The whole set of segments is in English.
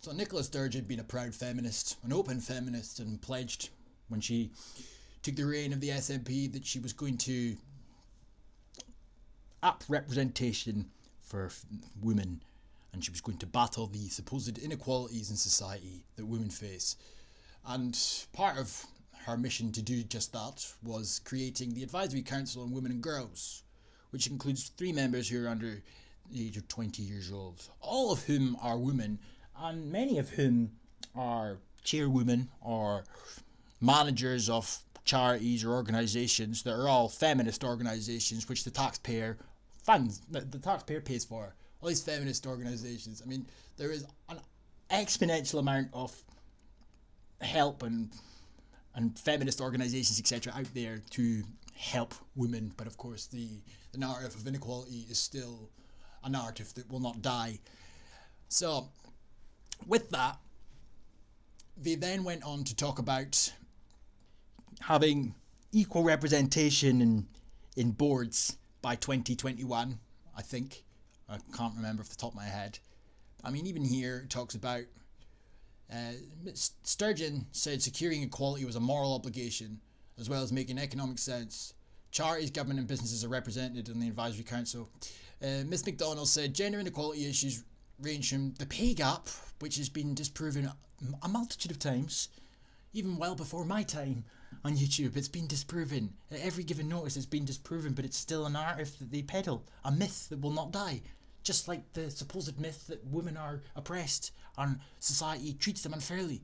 So Nicola Sturgeon had been a proud feminist, an open feminist, and pledged when she took the reign of the SNP that she was going to up representation for women, and she was going to battle the supposed inequalities in society that women face. And part of her mission to do just that was creating the Advisory Council on Women and Girls, which includes 3 members who are under the age of 20 years old, all of whom are women, and many of whom are chairwomen or managers of charities or organisations that are all feminist organisations which the taxpayer funds, the taxpayer pays for. All these feminist organisations. I mean, there is an exponential amount of help and feminist organisations, etc., out there to help women, but of course the narrative of inequality is still a narrative that will not die. So with that, they then went on to talk about having equal representation in boards by 2021, I think. I can't remember off the top of my head. I mean, even here it talks about Sturgeon said securing equality was a moral obligation as well as making economic sense. Charities, government and businesses are represented in the Advisory Council. Ms McDonald said gender inequality issues range from the pay gap, which has been disproven a multitude of times, even well before my time on YouTube. It's been disproven. At every given notice it's been disproven, but it's still a narrative that they peddle, a myth that will not die. Just like the supposed myth that women are oppressed and society treats them unfairly.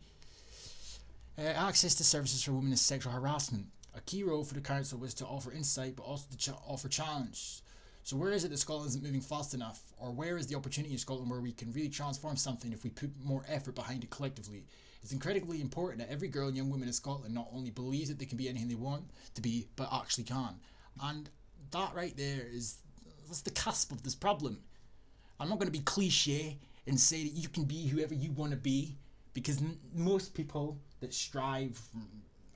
Access to services for women is sexual harassment. A key role for the council was to offer insight but also to offer challenge. So where is it that Scotland isn't moving fast enough? Or where is the opportunity in Scotland where we can really transform something if we put more effort behind it collectively? It's incredibly important that every girl and young woman in Scotland not only believes that they can be anything they want to be, but actually can. And that right there that's the cusp of this problem. I'm not going to be cliche and say that you can be whoever you want to be, because most people that strive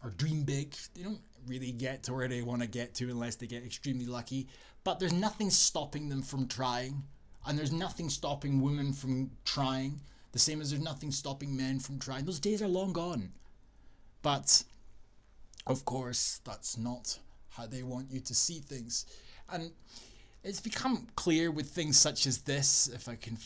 or dream big, they don't really get to where they want to get to unless they get extremely lucky. But there's nothing stopping them from trying, and there's nothing stopping women from trying, the same as there's nothing stopping men from trying. Those days are long gone. But of course that's not how they want you to see things. And it's become clear with things such as this, if I can,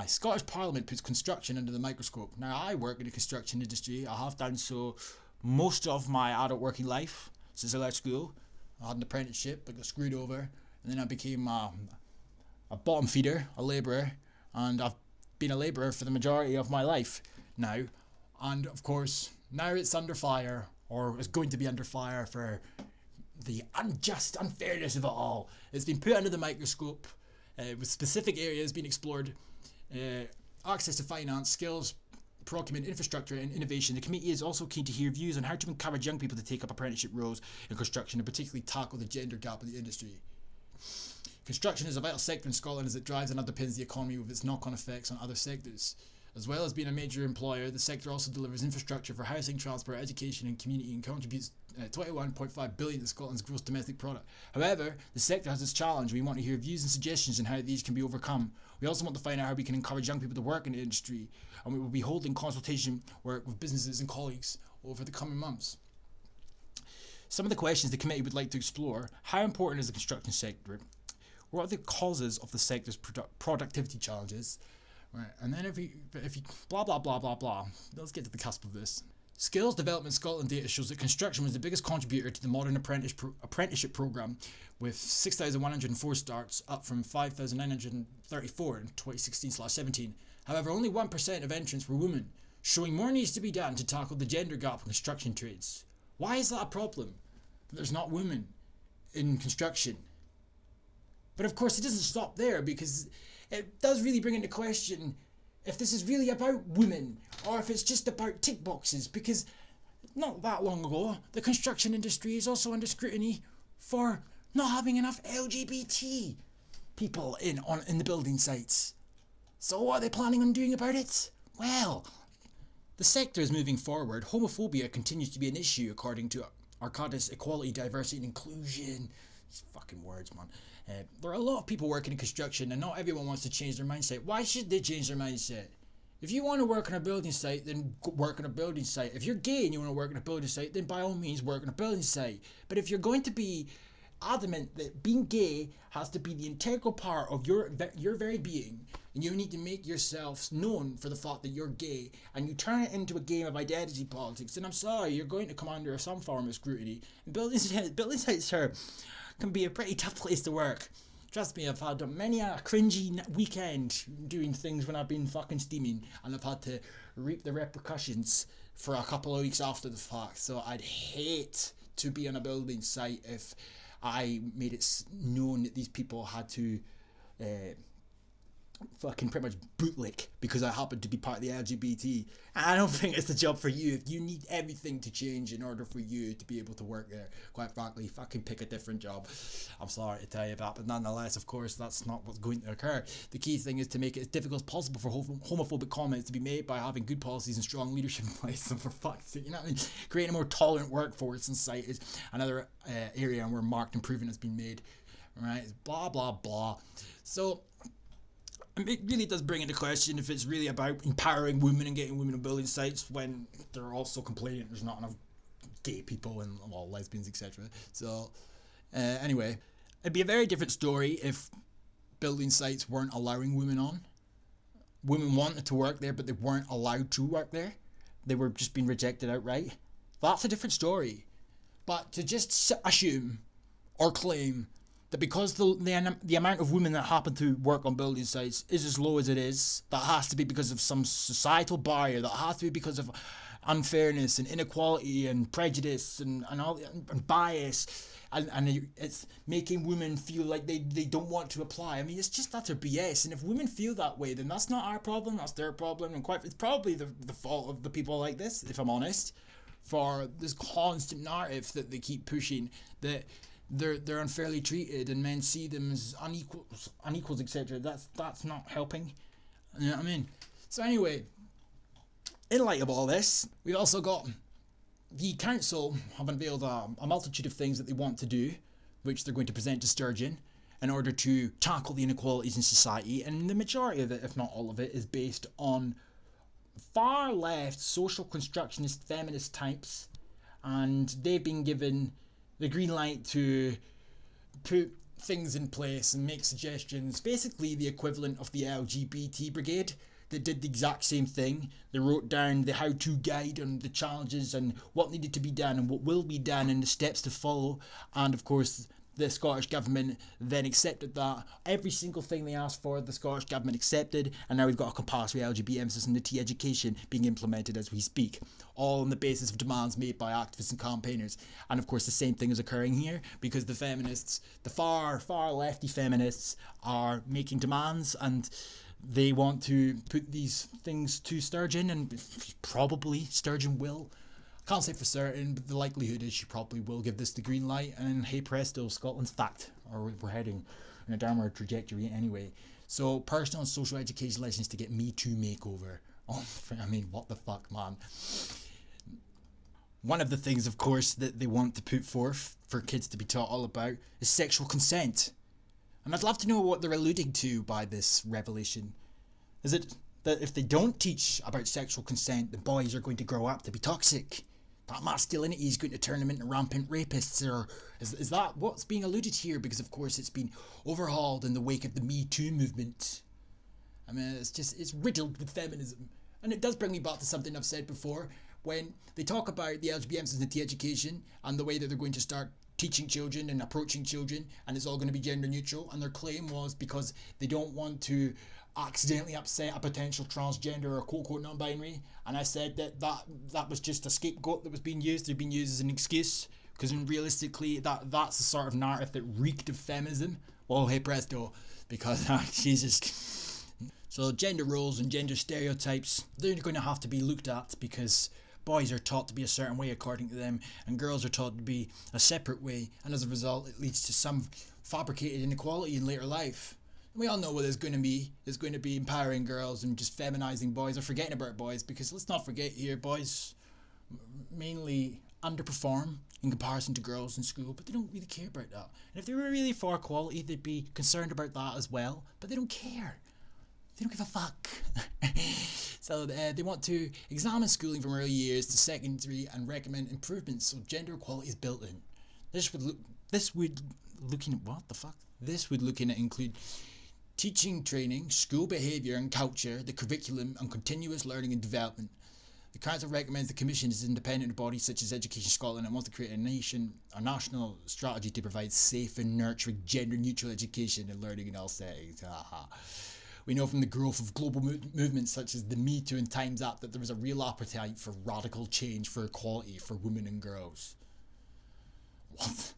Scottish Parliament puts construction under the microscope. Now, I work in the construction industry. I have done so most of my adult working life since I left school. I had an apprenticeship, but got screwed over, and then I became a bottom feeder, a labourer, and I've been a labourer for the majority of my life now. And of course, now it's under fire, or is going to be under fire for the unjust unfairness of it all. It's been put under the microscope with specific areas being explored, access to finance, skills, procurement, infrastructure and innovation. The committee is also keen to hear views on how to encourage young people to take up apprenticeship roles in construction and particularly tackle the gender gap in the industry. Construction is a vital sector in Scotland as it drives and underpins the economy with its knock-on effects on other sectors. As well as being a major employer, the sector also delivers infrastructure for housing, transport, education and community and contributes 21.5 billion to Scotland's gross domestic product. However, the sector has its challenge. We want to hear views and suggestions on how these can be overcome. We also want to find out how we can encourage young people to work in the industry, and we will be holding consultation work with businesses and colleagues over the coming months. Some of the questions the committee would like to explore: how important is the construction sector? What are the causes of the sector's productivity challenges? Right, and then if you blah blah blah blah blah, let's get to the cusp of this. Skills Development Scotland data shows that construction was the biggest contributor to the modern apprenticeship programme, with 6,104 starts, up from 5,934 in 2016/17. However, only 1% of entrants were women, showing more needs to be done to tackle the gender gap in construction trades. Why is that a problem, that there's not women in construction? But of course it doesn't stop there, because it does really bring into question if this is really about women or if it's just about tick boxes, because not that long ago the construction industry is also under scrutiny for not having enough LGBT people in the building sites. So what are they planning on doing about it? Well, the sector is moving forward. Homophobia continues to be an issue according to Arcadis Equality, Diversity and Inclusion. These fucking words, man. There are a lot of people working in construction and not everyone wants to change their mindset. Why should they change their mindset? If you want to work on a building site, then work on a building site. If you're gay and you want to work on a building site, then by all means work on a building site. But if you're going to be adamant that being gay has to be the integral part of your very being, and you need to make yourself known for the fact that you're gay, and you turn it into a game of identity politics, then I'm sorry, you're going to come under some form of scrutiny. And building sites can be a pretty tough place to work. Trust me, I've had many a cringy weekend doing things when I've been fucking steaming, and I've had to reap the repercussions for a couple of weeks after the fact. So I'd hate to be on a building site if I made it known that these people had to fucking pretty much bootlick because I happen to be part of the LGBT. And I don't think it's the job for you. If you need everything to change in order for you to be able to work there, quite frankly, fucking pick a different job. I'm sorry to tell you that, but nonetheless, of course, that's not what's going to occur. The key thing is to make it as difficult as possible for homophobic comments to be made by having good policies and strong leadership in place. And for fuck's sake, you know what I mean? Creating a more tolerant workforce in sight is another area where marked improvement has been made. Right? Blah, blah, blah. So it really does bring into question if it's really about empowering women and getting women on building sites when they're also complaining there's not enough gay people and lesbians, etc. So anyway, it'd be a very different story if building sites weren't allowing women on. Women wanted to work there, but they weren't allowed to work there. They were just being rejected outright. That's a different story. But to just assume or claim that because the amount of women that happen to work on building sites is as low as it is, that has to be because of some societal barrier, that has to be because of unfairness and inequality and prejudice and bias, and it's making women feel like they don't want to apply. I mean, it's just utter BS. And if women feel that way, then that's not our problem, that's their problem, and it's probably the fault of the people like this, if I'm honest, for this constant narrative that they keep pushing, that they're unfairly treated and men see them as unequals, etc. That's not helping. You know what I mean? So anyway, in light of all this, we've also got the council have unveiled a multitude of things that they want to do, which they're going to present to Sturgeon in order to tackle the inequalities in society. And the majority of it, if not all of it, is based on far left social constructionist feminist types, and they've been given the green light to put things in place and make suggestions, basically the equivalent of the LGBT brigade that did the exact same thing. They wrote down the how-to guide on the challenges and what needed to be done and what will be done and the steps to follow, and of course the Scottish Government then accepted that. Every single thing they asked for, the Scottish Government accepted, and now we've got a compulsory LGBT emphasis on the tea education being implemented as we speak, all on the basis of demands made by activists and campaigners. And of course the same thing is occurring here, because the feminists, the far lefty feminists, are making demands, and they want to put these things to Sturgeon, and probably Sturgeon will. Can't say for certain, but the likelihood is she probably will give this the green light, and hey presto, Scotland's fact, or we're heading in a downward trajectory anyway. So personal and social education lessons to get Me Too makeover. Oh, I mean, what the fuck, man. One of the things, of course, that they want to put forth for kids to be taught all about is sexual consent. And I'd love to know what they're alluding to by this revelation. Is it that if they don't teach about sexual consent, the boys are going to grow up to be toxic? That masculinity is going to turn them into rampant rapists? Or is that what's being alluded here? Because of course it's been overhauled in the wake of the Me Too movement. I mean, it's riddled with feminism. And it does bring me back to something I've said before. When they talk about the LGBTs and tea education and the way that they're going to start teaching children and approaching children, and it's all going to be gender neutral, and their claim was because they don't want to accidentally upset a potential transgender or quote-unquote non-binary. And I said that was just a scapegoat that was being used. They've been used as an excuse, because realistically that's the sort of narrative that reeked of feminism. Well, hey presto, because Jesus. So gender roles and gender stereotypes, they're going to have to be looked at, because boys are taught to be a certain way according to them, and girls are taught to be a separate way, and as a result it leads to some fabricated inequality in later life. We all know what it's going to be. It's going to be empowering girls and just feminizing boys, or forgetting about boys, because let's not forget here, boys mainly underperform in comparison to girls in school, but they don't really care about that. And if they were really for equality, they'd be concerned about that as well, but they don't care. They don't give a fuck. So they want to examine schooling from early years to secondary and recommend improvements so gender equality is built in. This would looking at include teaching training, school behaviour and culture, the curriculum and continuous learning and development. The Council recommends the Commission as an independent body such as Education Scotland and wants to create a national strategy to provide safe and nurturing gender-neutral education and learning in all settings. We know from the growth of global movements such as the Me Too and Time's Up that there is a real appetite for radical change for equality for women and girls. What?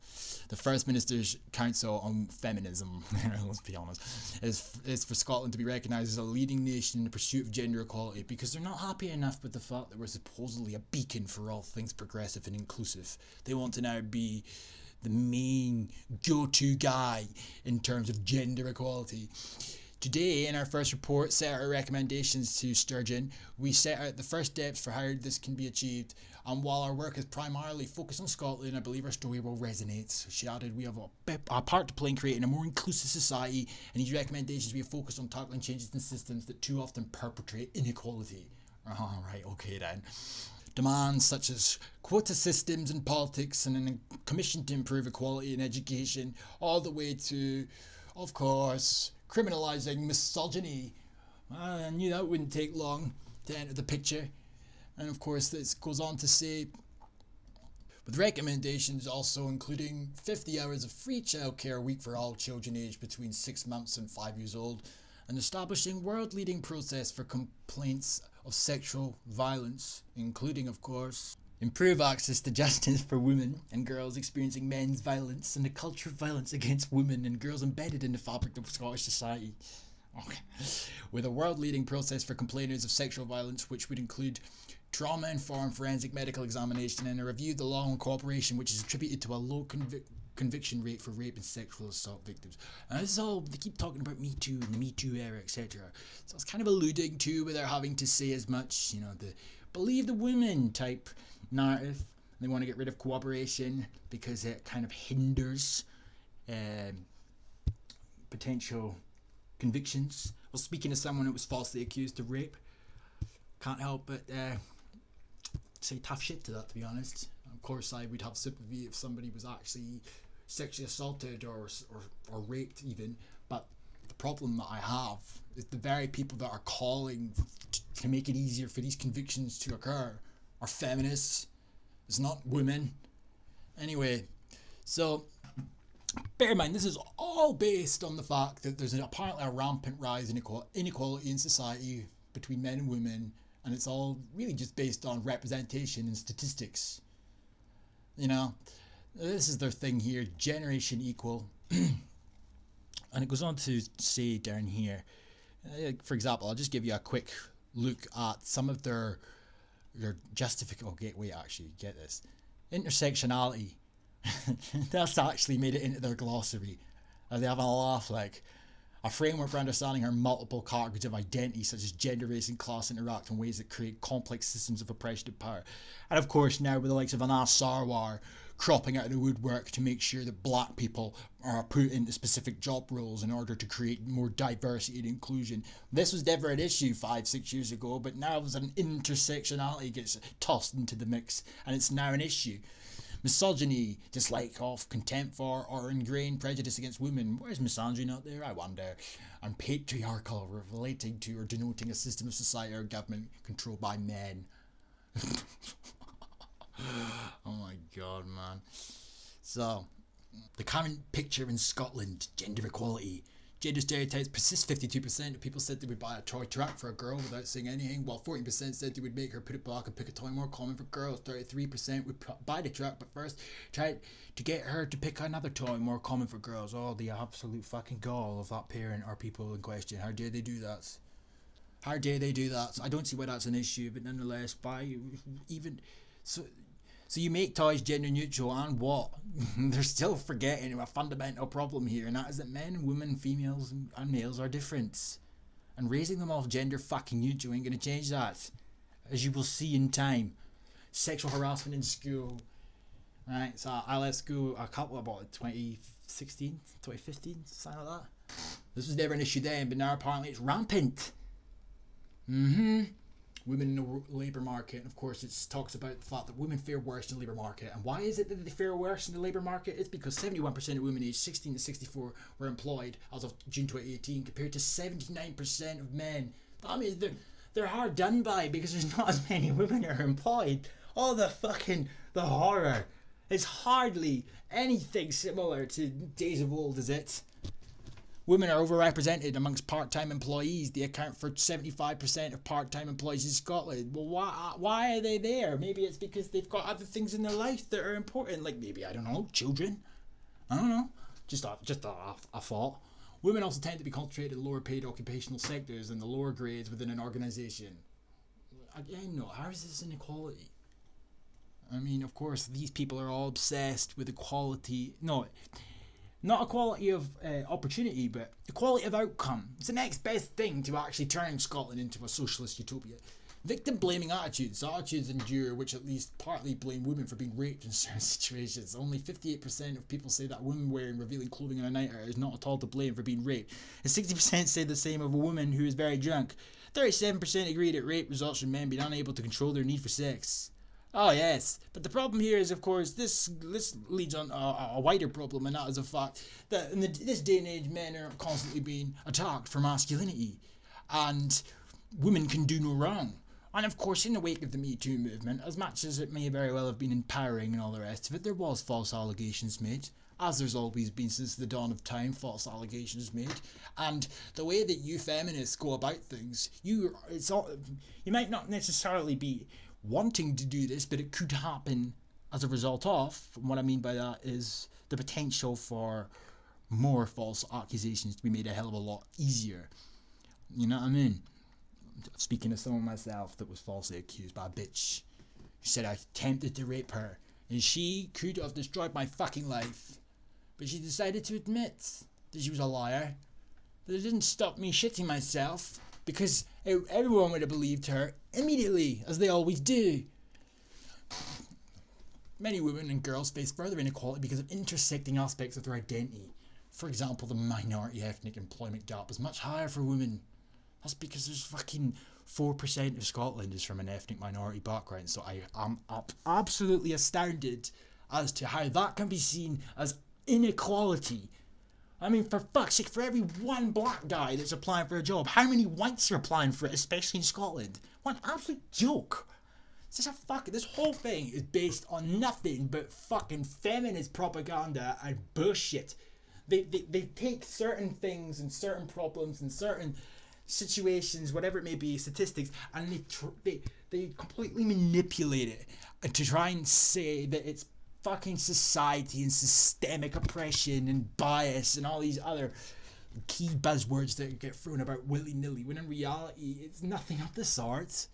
The First Minister's Council on Feminism, let's be honest, is for Scotland to be recognised as a leading nation in the pursuit of gender equality because they're not happy enough with the fact that we're supposedly a beacon for all things progressive and inclusive. They want to now be the main go-to guy in terms of gender equality. Today, in our first report, set out our recommendations to Sturgeon. We set out the first steps for how this can be achieved. And while our work is primarily focused on Scotland, I believe our story will resonate. She added, we have a part to play in creating a more inclusive society, and these recommendations we have focused on tackling changes in systems that too often perpetrate inequality. Right, okay then. Demands such as quota systems in politics and a commission to improve equality in education, all the way to, of course, criminalising misogyny. I knew that wouldn't take long to enter the picture. And of course this goes on to say, with recommendations also including 50 hours of free childcare a week for all children aged between 6 months and 5 years old, and establishing world-leading process for complaints of sexual violence, including of course improve access to justice for women and girls experiencing men's violence and the culture of violence against women and girls embedded in the fabric of Scottish society. Okay. With a world-leading process for complainants of sexual violence, which would include trauma-informed forensic medical examination and a review of the law on cooperation, which is attributed to a low conviction rate for rape and sexual assault victims. And this is all, they keep talking about Me Too and the Me Too era, etc. So it's kind of alluding to, without having to say as much, the believe the women type narrative. They want to get rid of cooperation because it kind of hinders potential convictions. Well, speaking of someone who was falsely accused of rape, can't help but say tough shit to that, to be honest. Of course, I would have sympathy if somebody was actually sexually assaulted or raped even, but the problem that I have is the very people that are calling to make it easier for these convictions to occur are feminists. It's not women. Anyway, so bear in mind, this is all based on the fact that there's apparently a rampant rise in inequality in society between men and women, and it's all really just based on representation and statistics. This is their thing here, generation equal. And it goes on to say down here, for example, I'll just give you a quick look at some of their justification. Oh, wait, actually, get this. Intersectionality. That's actually made it into their glossary. They have a laugh like, a framework for understanding how multiple categories of identity such as gender, race and class interact in ways that create complex systems of oppression and power. And of course now with the likes of Anas Sarwar cropping out of the woodwork to make sure that black people are put into specific job roles in order to create more diversity and inclusion. This was never an issue 5-6 years ago, but now there's an intersectionality gets tossed into the mix and it's now an issue. Misogyny, dislike of, contempt for, or ingrained prejudice against women. Where's misogyny not there, I wonder? And patriarchal, relating to or denoting a system of society or government controlled by men. Oh my god, man. So, the current picture in Scotland, gender equality. Gender stereotypes persist. 52% of people said they would buy a toy truck for a girl without saying anything, while 14% said they would make her put it back and pick a toy more common for girls. 33% would buy the truck, but first try to get her to pick another toy more common for girls. Oh, the absolute fucking gall of that parent or people in question. How dare they do that? How dare they do that? I don't see why that's an issue, but nonetheless, So you make toys gender neutral and what? They're still forgetting a fundamental problem here, and that is that men, women, females and males are different. And raising them off gender fucking neutral ain't going to change that. As you will see in time. Sexual harassment in school. Right, so I left school about 2016, 2015, something like that. This was never an issue then, but now apparently it's rampant. women in the labour market. And of course, it talks about the fact that women fare worse in the labour market. And why is it that they fare worse in the labour market? It's because 71% of women aged 16 to 64 were employed as of June 2018, compared to 79% of men. I mean, they're hard done by because there's not as many women are employed. Oh, the horror. It's hardly anything similar to days of old, is it? Women are overrepresented amongst part-time employees. They account for 75% of part-time employees in Scotland. Well, why are they there? Maybe it's because they've got other things in their life that are important, like maybe, I don't know, children. I don't know. Just a thought. Women also tend to be concentrated in lower-paid occupational sectors and the lower grades within an organisation. Again, no, how is this inequality? I mean, of course, these people are all obsessed with equality. No, not equality of opportunity, but equality of outcome. It's the next best thing to actually turning Scotland into a socialist utopia. Victim-blaming attitudes endure, which at least partly blame women for being raped in certain situations. Only 58% of people say that a woman wearing revealing clothing on a night out is not at all to blame for being raped. And 60% say the same of a woman who is very drunk. 37% agree that rape results from men being unable to control their need for sex. Oh yes, but the problem here is, of course, this leads on a wider problem, and that is the fact that in this day and age, men are constantly being attacked for masculinity, and women can do no wrong. And of course, in the wake of the Me Too movement, as much as it may very well have been empowering and all the rest of it, there was false allegations made, as there's always been since the dawn of time, false allegations made. And the way that you feminists go about things, you might not necessarily be wanting to do this, but it could happen as a result of. And what I mean by that is the potential for more false accusations to be made a hell of a lot easier. You know what I mean? Speaking of someone myself that was falsely accused by a bitch who said I attempted to rape her, and she could have destroyed my fucking life, but she decided to admit that she was a liar. But it didn't stop me shitting myself, because everyone would have believed her immediately, as they always do. Many women and girls face further inequality because of intersecting aspects of their identity. For example, the minority ethnic employment gap is much higher for women. That's because there's fucking 4% of Scotland is from an ethnic minority background, so I am absolutely astounded as to how that can be seen as inequality. I mean, for fuck's sake, for every one black guy that's applying for a job, how many whites are applying for it, especially in Scotland? What an absolute joke. This whole thing is based on nothing but fucking feminist propaganda and bullshit. They take certain things and certain problems and certain situations, whatever it may be, statistics, and they completely manipulate it and to try and say that it's fucking society and systemic oppression and bias and all these other key buzzwords that get thrown about willy-nilly, when in reality it's nothing of the sort.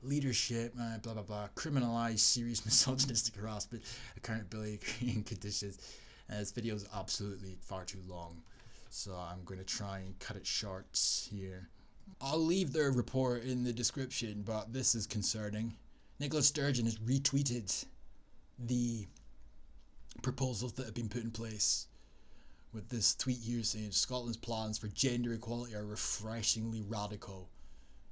Leadership, blah blah blah, criminalize serious misogynistic harassment, accountability, creating conditions. This video is absolutely far too long, so I'm going to try and cut it short here. I'll leave their report in the description, but this is concerning. Nicola Sturgeon has retweeted the proposals that have been put in place, with this tweet here saying Scotland's plans for gender equality are refreshingly radical.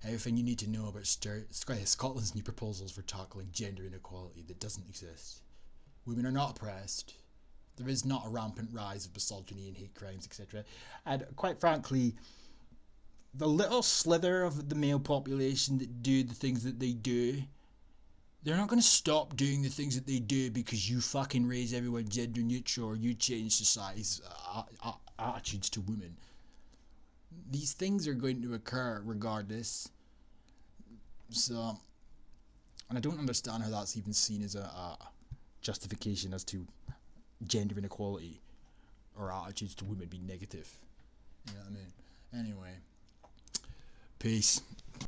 Everything you need to know about Scotland's new proposals for tackling gender inequality that doesn't exist. Women are not oppressed. There is not a rampant rise of misogyny and hate crimes, etc. And quite frankly, the little slither of the male population that do the things that they do, they're not going to stop doing the things that they do because you fucking raise everyone gender neutral or you change society's attitudes to women. These things are going to occur regardless. So, and I don't understand how that's even seen as a justification as to gender inequality or attitudes to women being negative. You know what I mean? Anyway, peace.